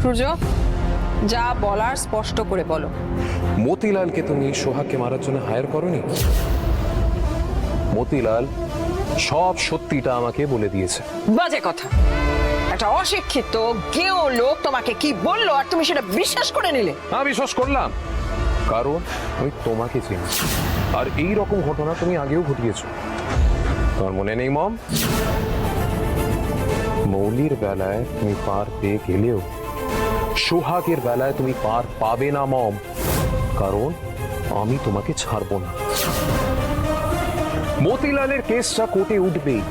সূর্য, যা বলার স্পষ্ট করে বলো। মতিলালকে তুমি সোহাগকে মারার জন্য হায়ার করনি? মতিলাল সব সত্যিটা আমাকে বলে দিয়েছে। বাজে কথা। একটা অশিক্ষিত গেও লোক তোমাকে কি বললো আর তুমি সেটা বিশ্বাস করে নিলে? হ্যাঁ, বিশ্বাস করলাম, কারণ আমি তোমাকে চিনি আর এই রকম ঘটনা তুমি আগেও ঘটিয়েছো। তোমার মনে নেই মম? মৌলির বেলায় তুমি পার পেয়ে গেলেও সোহাগের বেলায় তুমি পার পাবে না মম, কারণ আমি তোমাকে ছাড়বো না। মতিলালের কেসটা কোর্টে উঠবেই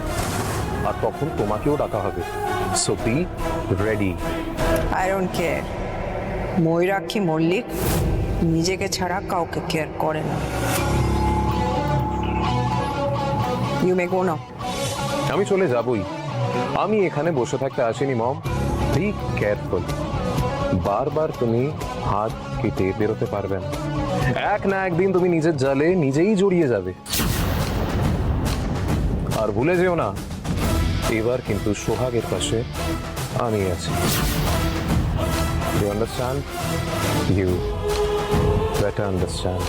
আর তখন তোমাকেও ডাকা হবে। So be ready. I don't care. Mayurakshi Mallick নিজেকে ছাড়া কাউকে কেয়ার করে না। You may go now. আমি চলে যাবই। আমি এখানে বসে থাকতে আসিনি মম। Be careful. বারবার তুমি হাত কেটে বেরোতে পারবে না। এক না একদিন তুমি নিজের জালে নিজেই জড়িয়ে যাবে। আর ভুলে যেও না, এবার কিন্তু সোহাগের পাশে আমি আছি। You understand? You better understand.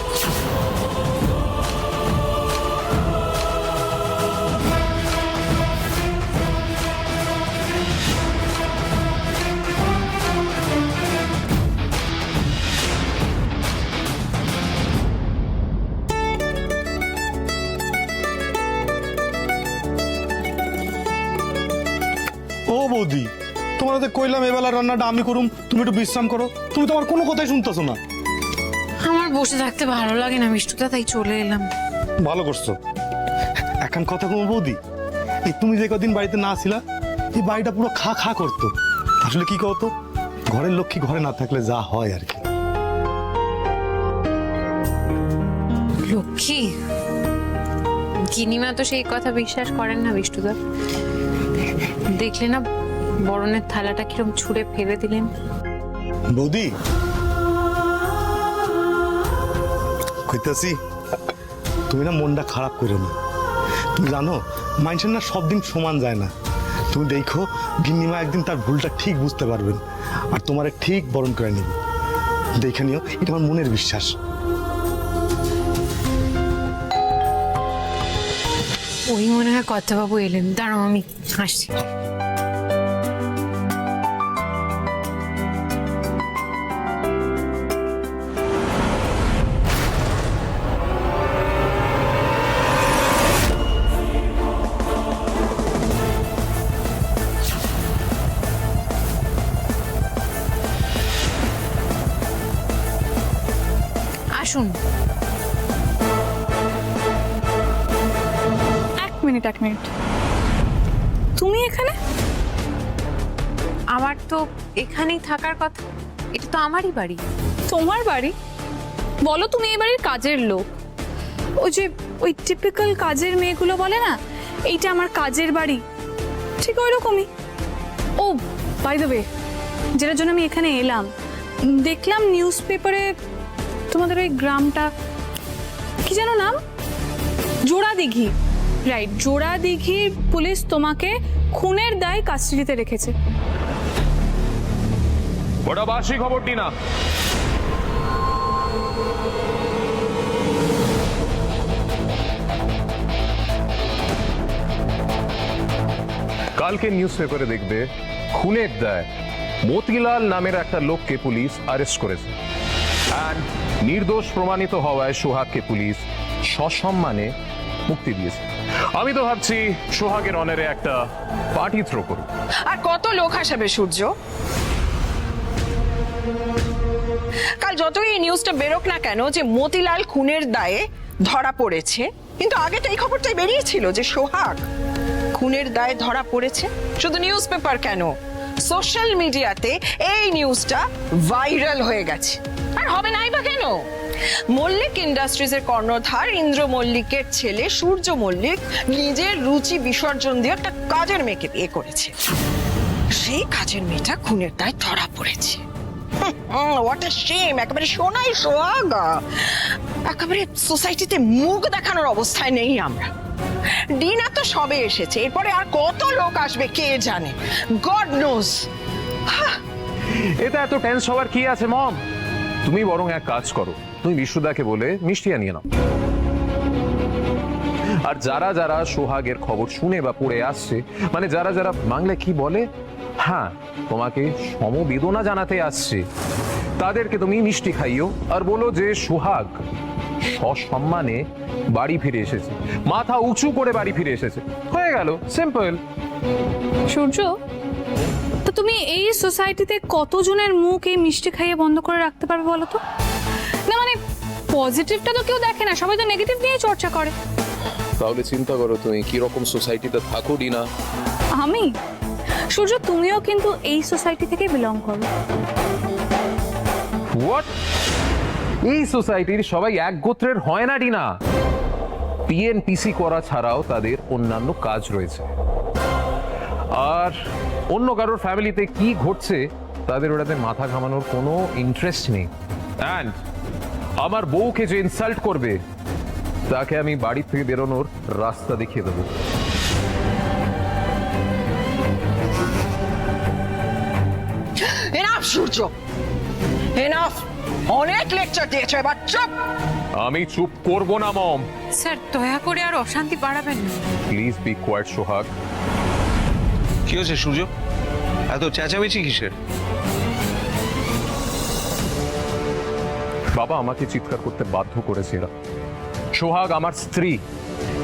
ও বৌদি, তোমার তো কইলাম এবেলা রান্নাটা আমি করুম, তুমি একটু বিশ্রাম করো। তুমি তো আমার কোনো কথাই শুনতেছো না। আমার বসে থাকতে ভালো লাগে না মিষ্টুদা, তাই চলে এলাম। ভালো করছো। এখন কথা কম বৌদি, এই তুমি যে কদিন বাড়িতে না ছিলা, এই বাড়িটা পুরো খা খা করতো। আসলে কি কহতো, ঘরের লক্ষ্মী ঘরে না থাকলে যা হয় আর কি। লক্ষ্মী? গিনিমা তো সেই কথা বিশ্বাস করেন না মিষ্টুদা। দেখলে না বরণের থালাটা কিরম ছুঁড়ে ফেলে দিলেন। বৌদি কইতাছি, তুমি না মনটা খারাপ করো না। তুমি জানো মানুষের না সব দিন সমান যায় না। তুমি দেখো গিন্নিমা একদিন তার ভুলটা ঠিক বুঝতে পারবেন আর তোমারে ঠিক বরণ করে নেবে। দেখে নিও, এটা আমার মনের বিশ্বাস। ওই মনে হয় কর্তাবাবু এলেন, দাঁড়াও আমি হাসছি। আসুন। এক মিনিট তুমি এখানে? আমার তো এখানেই থাকার কথা, এটা তো আমারই বাড়ি। তোমার বাড়ি? বলো তুমি এই বাড়ির কাজের লোক। ওই টিপিক্যাল কাজের মেয়েগুলো বলে না, এইটা আমার কাজের বাড়ি, ঠিক ওই রকমই। ও বাই দ্য ওয়ে, যেটার জন্য আমি এখানে এলাম, দেখলাম নিউজ পেপারে তোমাদের ওই গ্রামটা কি যেন নাম, জোড়াদিঘি। রাইট, জোড়াদিঘির পুলিশ তোমাকে খুনের দায়ে কাস্টডিতে রেখেছে। ওটা বার্ষিক খবরটি না। কালকে নিউজ পেপারে দেখবে খুনের দায় মতিলাল নামের একটা লোককে পুলিশ অ্যারেস্ট করেছে। আর নির্দোষ প্রমাণিত হওয়ায় সোহাগকে পুলিশ সসম্মানে মুক্তি দিয়েছে। আমি তো ভাবছি সোহাগের অনারে একটা পার্টি থ্রো করব। আর কত লোক হাসাবে সূর্য? কাল যতই এই নিউজটা বেরোক না কেন যে মতিলাল খুনের দায়ে ধরা পড়েছে, কিন্তু আগে তো এই খবরটাই বেরিয়েছিল যে সোহাগ খুনের দায়ে ধরা পড়েছে। শুধু নিউজ পেপার কেন, সোশ্যাল মিডিয়াতে এই নিউজটা ভাইরাল হয়ে গেছে। আর হবে নাই বা কেন? মল্লিক ইন্ডাস্ট্রিজের কর্ণধার ইন্দ্র মল্লিকের ছেলে সূর্য মল্লিক নিজের রুচি বিসর্জন দিয়ে একটা কাজের মেয়েকে বিয়ে করেছে। সেই কাজের মেয়েটা খুনের দায়ে ধরা পড়েছে। What a shame! একেবারে সোনাই সোহাগা। একেবারে সোসাইটিতে মুখ দেখানোর অবস্থায় নেই আমরা। ডিনা তো সবে এসেছে, এরপরে আর কত লোক আসবে কে জানে, গড নোজ। এটা এত টেন্স হওয়ার কি আছে মম? তুমি বরং এক কাজ করো, তুমি বিশুদাকে বলে মিষ্টি আনিয়ে নাও। আর যারা যারা সোহাগের খবর শুনে বা পড়ে আসছে, মানে যারা যারা বাংলা কি বলে, হ্যাঁ তোমাকে সমবেদনা জানাতে আসছে, তাদেরকে তুমি মিষ্টি খাইও আর বলো যে সোহাগ সসম্মানে বাড়ি ফিরে এসেছে, মাথা উঁচু করে বাড়ি ফিরে এসেছে। হয়ে গেল, সিম্পল। সূর্য, তো তুমি এই সোসাইটিতে কতজনের মুখ এই মিষ্টি খাইয়ে বন্ধ করে রাখতে পারবে বলো তো? না মানে পজিটিভটা তো কেউ দেখে না, সবাই তো নেগেটিভ নিয়ে চর্চা করে। তাহলে চিন্তা করো তুমি কি রকম সোসাইটিতে থাকো ডিনা। আমি সূর্য, তুমিও কিন্তু এই সোসাইটি থেকে বিলং করো। হোয়াট? এই সোসাইটির সবাই এক গোত্রের হয় না ডিনা। পিএনপিসি করা ছাড়াও তাদের অন্যান্য কাজ রয়েছে, আর অন্য কারোর ফ্যামিলিতে কি ঘটছে তাদের ওটাতে মাথা ঘামানোর কোনো ইন্টারেস্ট নেই। অ্যান্ড আমার বউকে যে ইনসাল্ট করবে তাকে আমি বাড়ি থেকে বেরোনোর রাস্তা দেখিয়ে দেবো। এনাফ সূর্য, এনাফ। অনেক লেকচার দিয়েছো, এবার চুপ। আমি চুপ করব না মম। স্যার দয়া করে আর অশান্তি বাড়াবেন না। প্লিজ বি কোয়াইট সোহাগ। কি হয়েছে সূর্য, এত চেঁচামেচি কিসের? বাবা আমাকে চিৎকার করতে বাধ্য করেছে এরা। সোহাগ আমার স্ত্রী,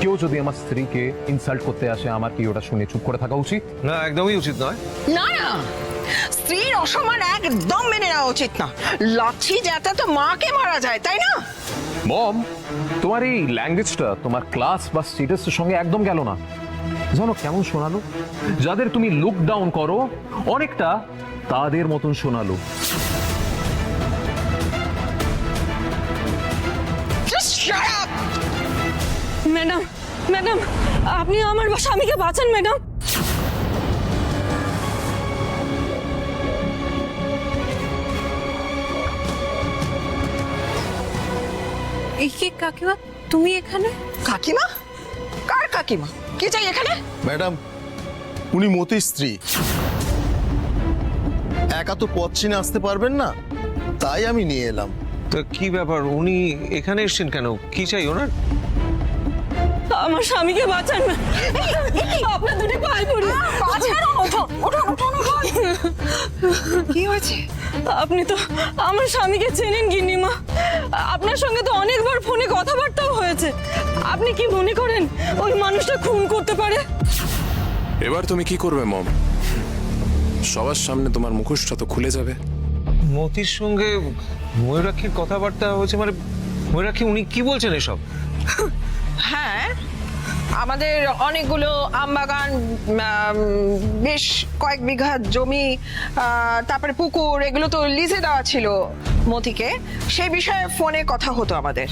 কেউ যদি আমার স্ত্রীকে ইনসাল্ট করতে আসে আমার কি ওটা শুনে চুপ করে থাকা উচিত? না, একদমই উচিত নয়। না না, স্ত্রীর অসম্মান একদম মেনে নেওয়া উচিত না। লাঠি যাতে তো মাকে মারা যায়, তাই না? মম, তোমার এই ল্যাঙ্গুয়েজটা তোমার ক্লাস বা স্টেটাসের সঙ্গে একদম গেল না। জানো কেমন শোনালো? যাদের তুমি লুক ডাউন করো অনেকটা তাদের মতন শোনালো। Just shut up! Madam, madam, আপনি আমার স্বামীকে বাঁচান ম্যাডাম। এই কি কাকিমা, তুমি এখানে? কাকিমা? কার কাকিমা? কি চাই এখানে? ম্যাডাম, উনি মতির স্ত্রী, একা তো পথ চিনে আসতে পারবেন না, তাই আমি নিয়ে এলাম। তো কি ব্যাপার, উনি এখানে এসেছেন কেন? কি চাই ওনার? আমার স্বামীকে বাঁচান না, আপনার দুটি পায়ে পড়ি। কি হয়েছে? আপনি তো আমার স্বামীকে চেনেন গিন্নিমা, আপনার সঙ্গে তো অনেকবার ফোনে কথাবার্তাও হয়েছে। আপনি কি মনে করেন ওই মানুষটা খুন করতে পারে? এবার তুমি কি করবে মম? সবার সামনে তোমার মুখোশটা তো খুলে যাবে। মতির সঙ্গে ময়ূরাক্ষীর কথাবার্তা হয়েছে, মানে ময়ূরাক্ষী উনি কি বলছেন এসব? হ্যাঁ, আমাদের অনেকগুলো আমবাগান, বেশ কয়েক বিঘা জমি, তারপরে পুকুর, এগুলো তো লিজে দেওয়া ছিল মতিকে। সেই বিষয়ে ফোনে কথা হতো আমাদের।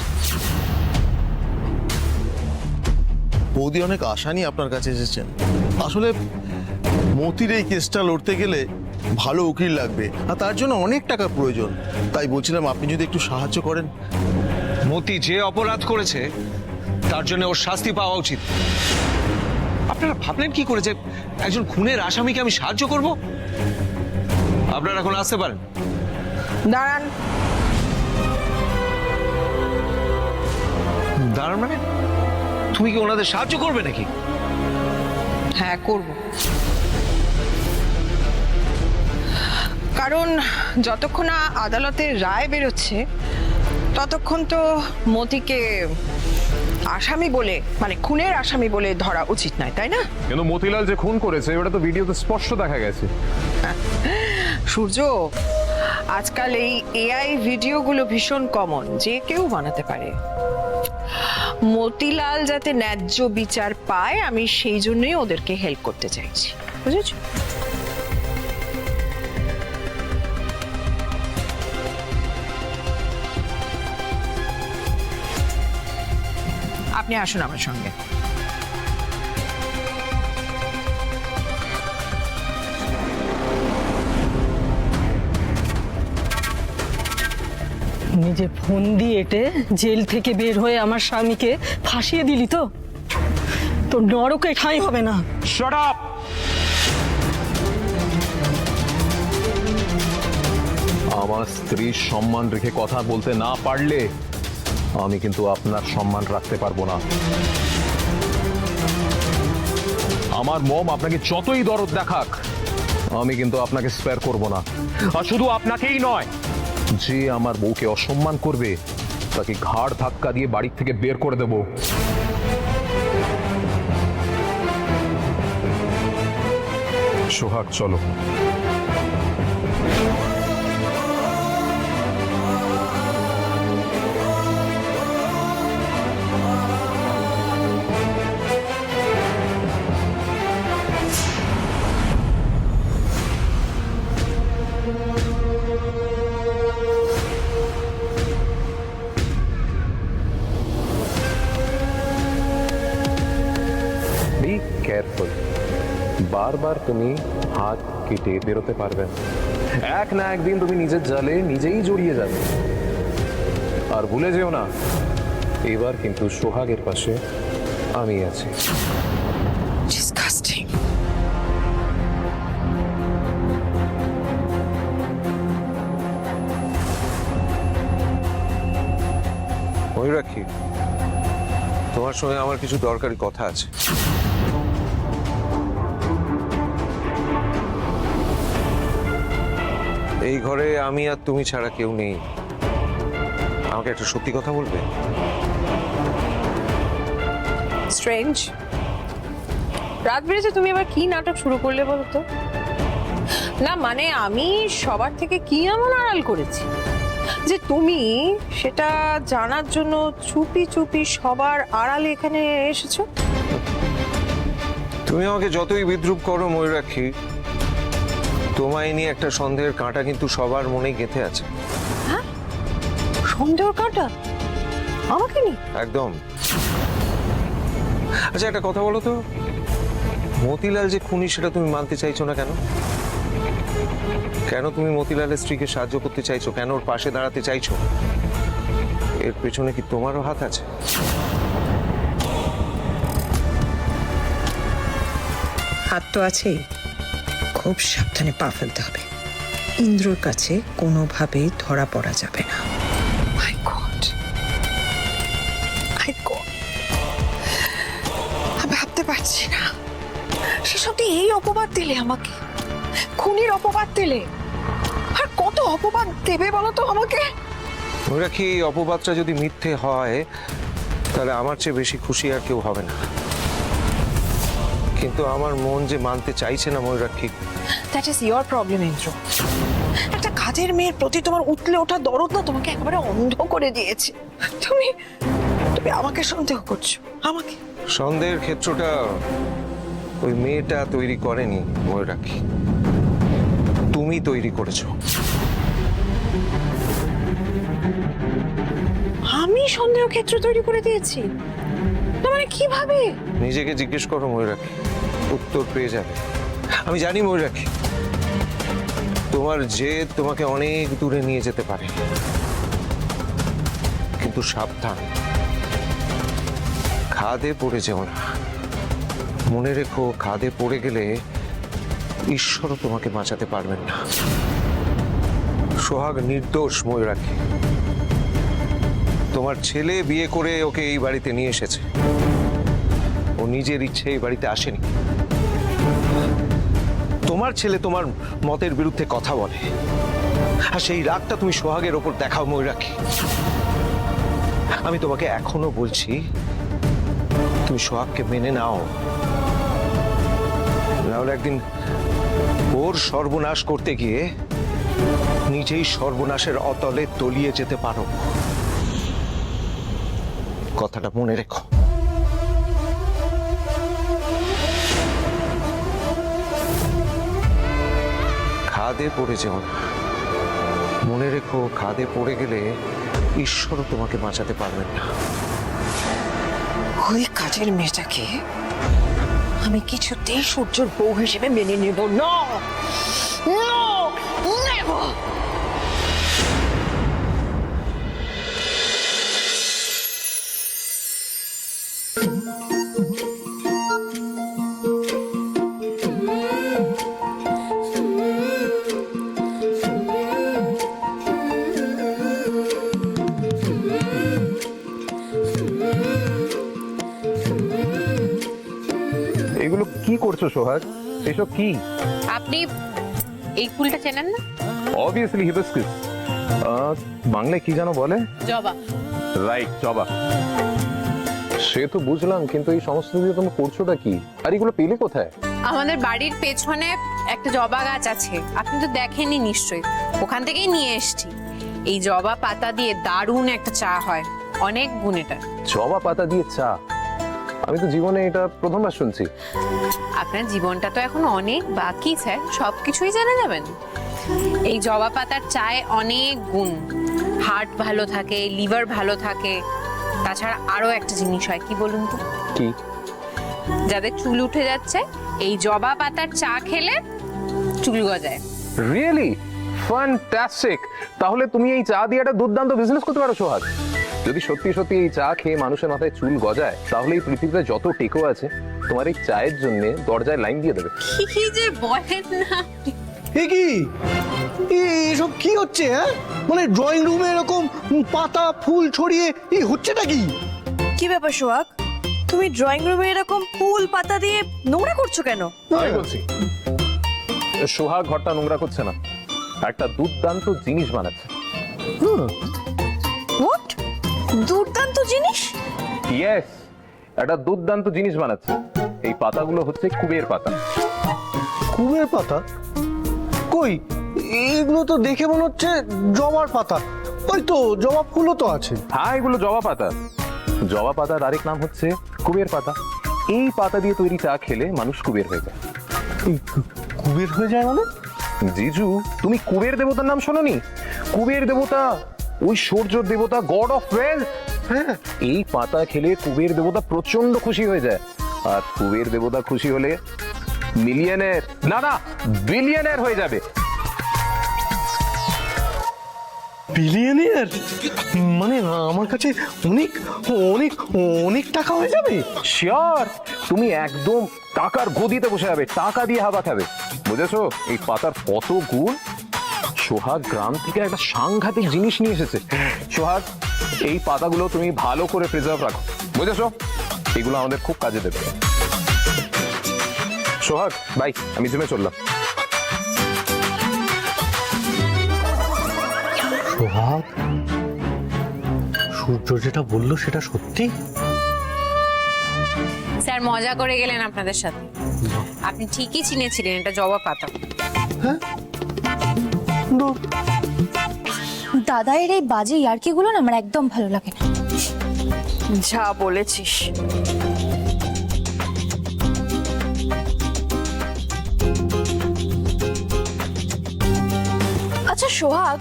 বৌদি অনেক আশা নিয়ে আপনার কাছে এসেছেন। আসলে মতির এই কেসটা লড়তে গেলে ভালো উকিল লাগবে, আর তার জন্য অনেক টাকা প্রয়োজন। তাই বলছিলাম আপনি যদি একটু সাহায্য করেন। মতি যে অপরাধ করেছে তার জন্য ওর শাস্তি পাওয়া উচিত। আপনারা ভাবলেন কি করে যে একজন খুনের আসামিকে আমি সাহায্য করব? আপনারা এখন আসতে পারেন। দাঁড়ান। দাঁড়ান মানে? তুমি কি ওনাদের সাহায্য করবে নাকি? হ্যাঁ, করব। কারণ যতক্ষণ না আদালতের রায় বেরোচ্ছে ততক্ষণ তো মতিকে আসামি বলে, মানে খুনের আসামি বলে ধরা উচিত নয়, তাই না? কিন্তু মতিলাল যে খুন করেছে ওটা তো ভিডিওতে স্পষ্ট দেখা গেছে। সূর্য, আজকাল এই এআই ভিডিওগুলো ভীষণ কমন, যে কেউ বানাতে পারে। মতিলাল যাতে ন্যায্য বিচার পায়, আমি সেই জন্যই ওদেরকে হেল্প করতে চাইছি, বুঝেছো? আপনি আসুন আমার সঙ্গে। নিজে ফোন দিয়ে এটে জেল থেকে বের হয়ে আমার স্বামীকে ফাঁসিয়ে দিলি তো? তোর নরকে ঠাঁই হবে না। Shut up! আমার স্ত্রীর সম্মান রেখে কথা বলতে না পারলে আমি কিন্তু আপনার সম্মান রাখতে পারবো না। আমার মম আপনাকে যতই দরদ দেখাক, আমি কিন্তু আপনাকে স্পেয়ার করব না। আর শুধু আপনাকেই নয়, যে আমার বউকে অসম্মান করবে তাকে ঘাড় ধাক্কা দিয়ে বাড়ি থেকে বের করে দেব। সোহাগ, চলো। বি কেয়ারফুল, বারবার তুমি হাত কেটে বেরোতে পারবে না। এক না একদিন তুমি নিজের জালে নিজেই জড়িয়ে যাবে। আর ভুলে যেও না, এবার কিন্তু সোহাগের পাশে আমি আছি। Disgusting. ময়ূরাক্ষী, তোমার সঙ্গে আমার কিছু দরকারি কথা আছে। এই ঘরে আমি আর তুমি ছাড়া কেউ নেই। আমাকে একটা সত্যি কথা বলবে? স্ট্রেঞ্জ, রাত বেড়েছে, তুমি আবার কি নাটক শুরু করলে বলো তো? না মানে আমি সবার থেকে কি এমন আড়াল করেছি যে তুমি সেটা জানার জন্য চুপি চুপি সবার আড়ালে এখানে এসেছো? তুমি আমাকে যতই বিদ্রুপ করো ময়ূরাক্ষী, তোমায় নিয়ে একটা সন্দেহের কাঁটা কিন্তু সবার মনে গেঁথে আছে। সন্দেহ কাটা আমাকে নি? একদম। আচ্ছা, একটা কথা বলো তো, মতিলাল যে খুনি সেটা তুমি মানতে চাইছো না কেন? কেন তুমি মতিলালের স্ত্রীকে সাহায্য করতে চাইছো? কেন ওর পাশে দাঁড়াতে চাইছো? এর পেছনে কি তোমারও হাত আছে? হাত তো আছেই, খুব সাবধানে পা ফেলতে হবে। ইন্দ্রর কাছে কোনোভাবেই ধরা পড়া যাবে না। মাই গড, মাই গড, আমি ভাবতে পারছি না সেসব দিয়ে এই অপবাদ দিলে আমাকে, খুনির অপবাদ দিলে। আর কত অপবাদ দেবে বলো তো আমাকে? ময়ূরাক্ষী, এই অপবাদটা যদি মিথ্যে হয় তাহলে আমার চেয়ে বেশি খুশি আর কেউ হবে না। কিন্তু আমার মন যে মানতে চাইছে না Mayurakshi. That is your problem Indra. একটা কাজের মেয়ের প্রতি তোমার উতলে ওঠা দরদ না তোমাকে একেবারে অন্ধ করে দিয়েছে। তুমি তুমি আমাকে সন্দেহ করছো? আমাকে? সন্দেহের ক্ষেত্রটা ওই মেয়েটা তৈরি করেনি ময়ূরাক্ষী, তুমি তৈরি করেছো। আমি সন্দেহ ক্ষেত্র তৈরি করে দিয়েছি? না মানে কিভাবে? নিজেকে জিজ্ঞেস করো ময়ূরাক্ষী, উত্তর পেয়ে যাবে। আমি জানি ময়ূরাক্ষী, তোমার জেদ তোমাকে অনেক দূরে নিয়ে যেতে পারে, কিন্তু সাবধান, খাদে পড়ে যেও না। মনে রেখো, খাদে পড়ে গেলে ঈশ্বরও তোমাকে বাঁচাতে পারবেন না। সোহাগ নির্দোষ ময়ূরাক্ষী। তোমার ছেলে বিয়ে করে ওকে এই বাড়িতে নিয়ে এসেছে, ও নিজের ইচ্ছে এই বাড়িতে আসেনি। তোমার ছেলে তোমার মতের বিরুদ্ধে কথা বলে, আর সেই রাগটা তুমি সোহাগের ওপর দেখাও ময়ূরাক্ষী। আমি তোমাকে এখনো বলছি, তুমি সোহাগকে মেনে নাও, নাহলে একদিন ওর সর্বনাশ করতে গিয়ে নিজেই সর্বনাশের অতলে তলিয়ে যেতে পারো। কথাটা মনে রেখো। খাদে পড়ে যেও না, মনে রেখো, খাদে পড়ে গেলে ঈশ্বরও তোমাকে বাঁচাতে পারবেন না। ওই কাজের মেয়েটাকে আমি কিছুতেই সূর্যর বউ হিসেবে মেনে নেব না। নেভার। করছো সোহাগ? এসব কি? আপনি এই ফুলটা চেনেন না? Obviously hibiscus. বাংলায় কি জানো বলে? জবা। রাইট, জবা। সে তো বুঝলাম, কিন্তু এই সমস্ত দিয়ে তুমি করছোটা কি? আর এগুলো পেলে কোথায়? আমাদের বাড়ির পেছনে একটা জবা গাছ আছে, আপনি তো দেখেননি নিশ্চয়ই, ওখান থেকেই নিয়ে এসেছি। এই জবা পাতা দিয়ে দারুণ একটা চা হয়, অনেক গুণ এটা। জবা পাতা দিয়ে চা? আমি তো জীবনে এটা প্রথমবার শুনছি। আপনার জীবনটা তো এখন অনেক বাকি স্যার, সবকিছুই জেনে যাবেন। এই জবা পাতার চায়ে অনেক গুণ, হার্ট ভালো থাকে, লিভার ভালো থাকে, তাছাড়া আরো একটা জিনিস হয়, কি বলুন তো? কি? যাদের চুল উঠে যাচ্ছে এই জবা পাতার চা খেলে চুল গজায়। রিয়েলি? ফ্যান্টাস্টিক! তাহলে তুমি এই চা দিয়ে একটা দুর্দান্ত বিজনেস করতে পারো সোহাগ। যদি সত্যি সত্যি এই চা খেয়ে মানুষের মাথায় চুল গজায়, তাহলে এই পৃথিবীতে যত টেকো আছে তোমার এই চায়ের জন্য দরজায় লাইন দিয়ে দেবে। কি যে বলেন না! কি এসব কি হচ্ছে? হ্যাঁ, মানে ড্রয়িং রুমে এরকম পাতা ফুল ছড়িয়ে হচ্ছেটা কি? কি ব্যাপার সোহাগ, তুমি ড্রয়িং রুমে এরকম ফুল পাতা দিয়ে নোংরা করছো কেন? আমি বলছি সোহাগ ঘরটা নোংরা করছে না, একটা দুর্দান্ত জিনিস বানাচ্ছে। হোয়াট? দুর্দান্ত জিনিস? ইয়েস, একটা দুর্দান্ত জিনিস বানাচ্ছে। এই পাতাগুলো হচ্ছে কুবের পাতা। কুবের পাতা? কই, এগুলো তো দেখে মনে হচ্ছে জবার পাতা। ওই তো জবা ফুলও তো আছে। হ্যাঁ, এগুলো জবা পাতা। জবা পাতার আরেক নাম হচ্ছে কুবের পাতা। এই পাতা দিয়ে তৈরি চা খেলে মানুষ কুবের হয়ে যায়। কুবের হয়ে যায় মানে? জিজু, তুমি কুবের দেবতার নাম শোনোনি? কুবের দেবতা, ঐশ্বর্যর দেবতা, গড অফ ওয়েলথ। হ্যাঁ, এই পাতা খেলে কুবের দেবতা প্রচন্ড খুশি হয়ে যায়। আর কুবের দেবতা খুশি হলে মিলিয়নের না বিলিয়নের হয়ে যাবে। বিলিয়নিয়ার? মানে আমার কাছে অনেক অনেক অনেক টাকা হয়ে যাবে। শিওর, তুমি একদম টাকার গদিতে বসে যাবে, টাকা দিয়ে হাওয়া খাবে। বুঝেছো এই পাতার কত গুণ? সোহাগ গ্রাম থেকে একটা সাংঘাতিক জিনিস নিয়ে এসেছে। সোহাগ, এই পাতাগুলো তুমি ভালো করে প্রিজার্ভ রাখো, বুঝেছো? এগুলো আমাদের খুব কাজে দেবে। সোহাগ বাই, আমি জিমে চললাম। সোহাগ, সূর্য যেটা বললো সেটা সত্যি? স্যার মজা করে গেলেন আপনাদের সাথে, আপনি ঠিকই চিনেছিলেন এটা জবা পাতা। দাদায়ের এই বাজে ইয়ার্কিগুলো না আমার একদম ভালো লাগে না। যা বলেছিস। আচ্ছা সোহাগ,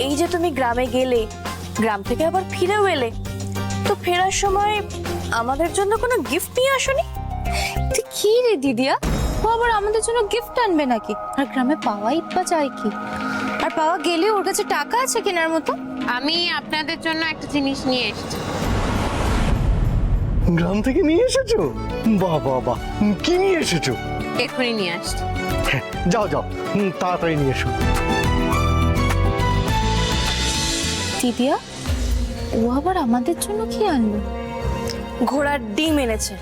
এই যে তুমি গ্রামে গেলে, গ্রাম থেকে আবার ফিরেও এলে, তো ফেরার সময় আমাদের জন্য কোনো গিফট নিয়ে আসোনি? তুই কি রে দিদিয়া, ও আবার আমাদের জন্য গিফট আনবে নাকি? আর গ্রামে পাওয়াই বা চাই কি? আর পাওয়া গেলে ওর কাছে টাকা আছে কেনার মতো? আমি আপনাদের জন্য একটা জিনিস নিয়ে এসেছি। গ্রাম থেকে নিয়ে এসেছো? বাহ বাহ বাহ, কি নিয়ে এসেছো? এক্ষুনি নিয়ে আসছি। হ্যাঁ, যাও যাও, তাড়াতাড়ি নিয়ে এসো। দিদিয়া, ও আবার আমাদের জন্য কি আনলো? ঘোড়ার ডিম এনেছে।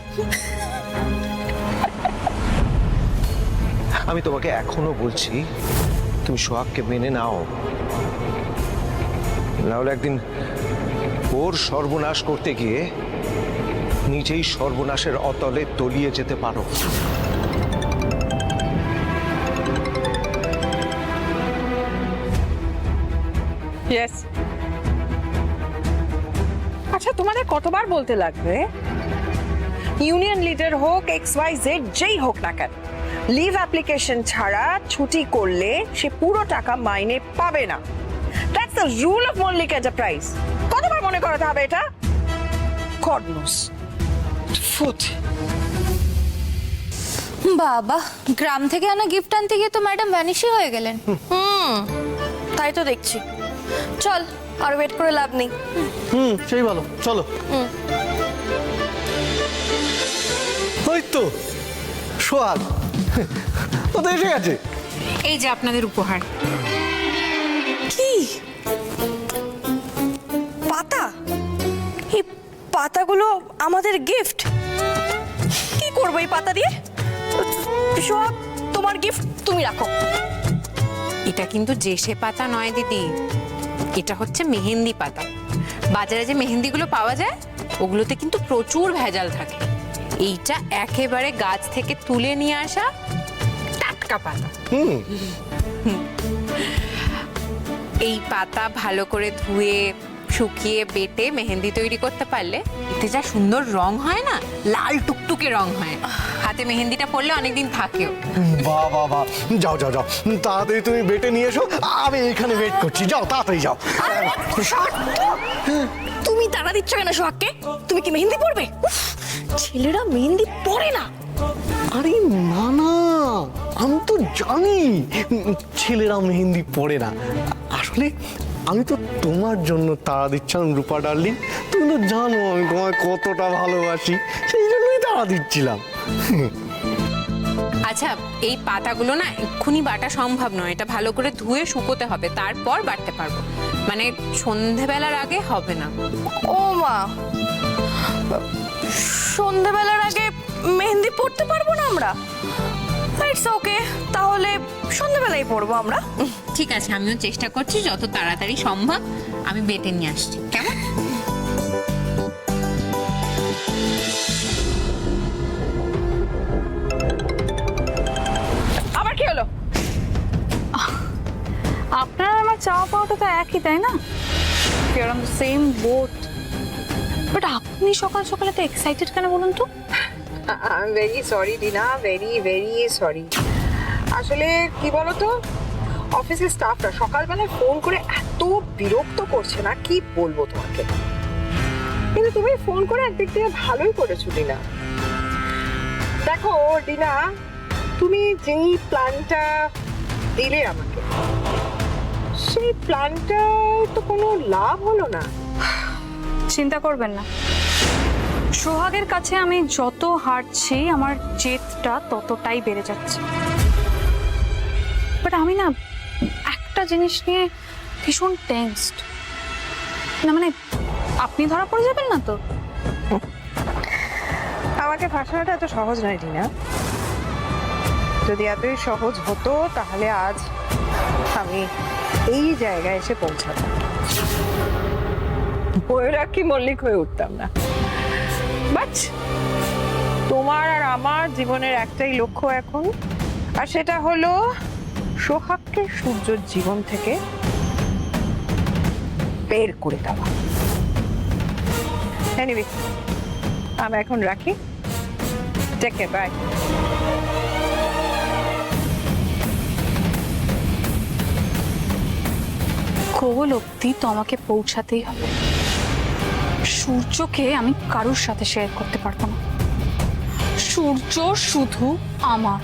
আমি তোমাকে এখনো বলছি তুমি সোহাগকে মেনে নাও, নাহলে একদিন ওর সর্বনাশ করতে গিয়ে নিজেই সর্বনাশের অতলে তলিয়ে যেতে পারো। ইয়েস। আচ্ছা, তোমাদের কতবার বলতে লাগবে? ইউনিয়ন লিডার হোক, XYZ যেই হোক না কেন, লিভ অ্যাপ্লিকেশন ছাড়া ছুটি করলে সে পুরো টাকা মাইনে পাবে না। That's the rule of Mallick enterprise. কতবার মনে করাতে হবে এটা? God knows. ফুট। বাবা, গ্রাম থেকে আনা গিফট আনতে গিয়ে তো ম্যাডাম ভ্যানিশই হয়ে গেলেন। তাই তো দেখছি। চল, আর ওয়েট করে লাভ নেই। সেই ভালো, চলো। ওই তো সোহাগ, ও তো এসে গেছে। এই যে আপনাদের উপহার। কি পাতা? এই পাতাগুলো আমাদের গিফট। কি করবো এই পাতা দিয়ে? সোহাগ, তোমার গিফট তুমি রাখো। এটা কিন্তু জেসে পাতা নয় দিদি, এটা হচ্ছে মেহেন্দি পাতা। বাজারে যে মেহেন্দিগুলো পাওয়া যায় ওগুলোতে কিন্তু প্রচুর ভেজাল থাকে। এইটা একেবারে গাছ থেকে তুলে নিয়ে আসা টাটকা পাতা। এই পাতা ভালো করে ধুয়ে শুকিয়ে বেটে মেহেন্দি তৈরি করতে পারলে এতে যা সুন্দর রং হয় না, লাল টুকটুকে রং হয়। হাতে মেহেন্দিটা পড়লে অনেকদিন থাকেও। বাহ বাহ বাহ, যাও যাও যাও, তাড়াতাড়ি তুমি বেটে নিয়ে এসো, আমি এখানে ওয়েট করছি। যাও তাড়াতাড়ি যাও। তুমি তাড়া দিচ্ছ কেন সোহাগকে? তুমি কি মেহেন্দি পরবে? উফ, ছেলেরা মেহেন্দি পরে না। আরে না না, আমি তো জানি ছেলেরা মেহেন্দি পরে না। আসলে আমি তো তোমার জন্য তাড়া দিচ্ছিলাম রূপা ডার্লিং। তুমি তো জানো আমি তোমায় কতটা ভালোবাসি, সেই জন্যই তাড়া দিচ্ছিলাম। আচ্ছা, এই পাতাগুলো না এক্ষুনি বাটা সম্ভব নয়, এটা ভালো করে ধুয়ে শুকোতে হবে, তারপর বাটতে পারবো। মানে সন্ধেবেলার আগে হবে না। ও মা, সন্ধেবেলার আগে মেহেন্দি পরতে পারবো না আমরা? ইটস ওকে, তাহলে সন্ধেবেলায় পরবো আমরা। ঠিক আছে, আমিও চেষ্টা করছি যত তাড়াতাড়ি সম্ভব আমি বেটে নিয়ে আসছি, কেমন? আবার কি হলো? আপনার আমার চাওয়া পাওয়াটা তো একই, তাই না? We are on the same boat. But আপনি সকাল সকালে তো এক্সাইটেড কেন বলুন তো? I am very sorry Rina, very very sorry. আসলে কি বলতো, অফিসের স্টাফরা সকালবেলায় ফোন করে এত বিরক্ত করছে না, কি বলবো তোমাকে। কিন্তু তুমি ফোন করে একদিক থেকে ভালোই করেছো ডিনা। দেখো ডিনা, তুমি যেই প্ল্যানটা দিলে আমাকে, সেই প্ল্যানটা তো কোনো লাভ হলো না। চিন্তা করবেন না, সোহাগের কাছে আমি যত হারছি আমার জেদটা ততটাই বেড়ে যাচ্ছে। বাট আমি না একটা জিনিস নিয়ে ভীষণ টেনসড। না মানে আপনি ধরা পড়ে যাবেন না তো? আমাকে ফাঁসানোটা এত সহজ নয় রিনা। যদি এতই সহজ হতো তাহলে আজ আমি এই জায়গায় এসে পৌঁছাতাম, বৈরাগী মল্লিক হয়ে উঠতাম না। বাট তোমার আর আমার জীবনের একটাই লক্ষ্য এখন, আর সেটা হলো সোহাগকে সূর্যর জীবন থেকে বের করে দেওয়া। এনিওয়ে, আমি এখন রাখি। Take care, by. গোল অব্দি তো আমাকে পৌঁছাতেই হবে। সূর্যকে আমি কারোর সাথে শেয়ার করতে পারবো না। সূর্য শুধু আমার।